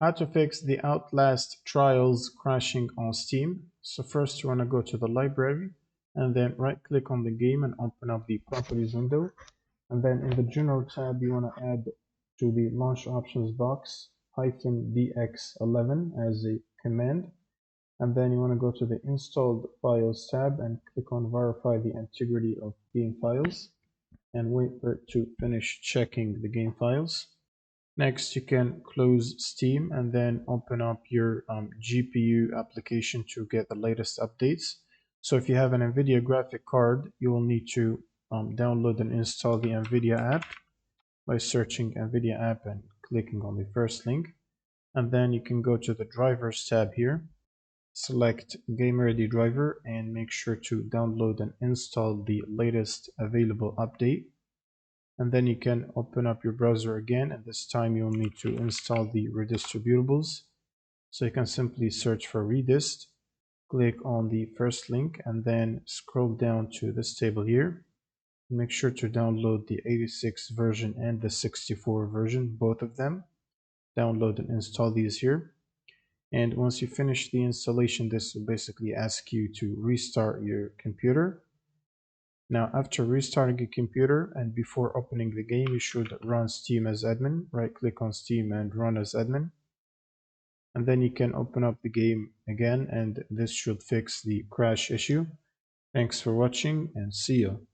How to fix the Outlast Trials crashing on Steam. So first you want to go to the library and then right click on the game and open up the properties window. And then in the general tab you want to add to the launch options box -dx11 as a command. And then you want to go to the installed files tab and click on verify the integrity of game files and wait for it to finish checking the game files. Next, you can close Steam and then open up your GPU application to get the latest updates. So if you have an NVIDIA graphic card, you will need to download and install the NVIDIA app by searching NVIDIA app and clicking on the first link. And then you can go to the drivers tab here, select Game Ready driver, and make sure to download and install the latest available update. And then you can open up your browser again, and this time you'll need to install the redistributables. So you can simply search for redist, click on the first link, and then scroll down to this table here. Make sure to download the 86 version and the 64 version, both of them. Download and install these here. And once you finish the installation, this will basically ask you to restart your computer. Now, after restarting your computer and before opening the game, you should run Steam as admin. Right click on Steam and run as admin. And then you can open up the game again, and this should fix the crash issue. Thanks for watching and see you.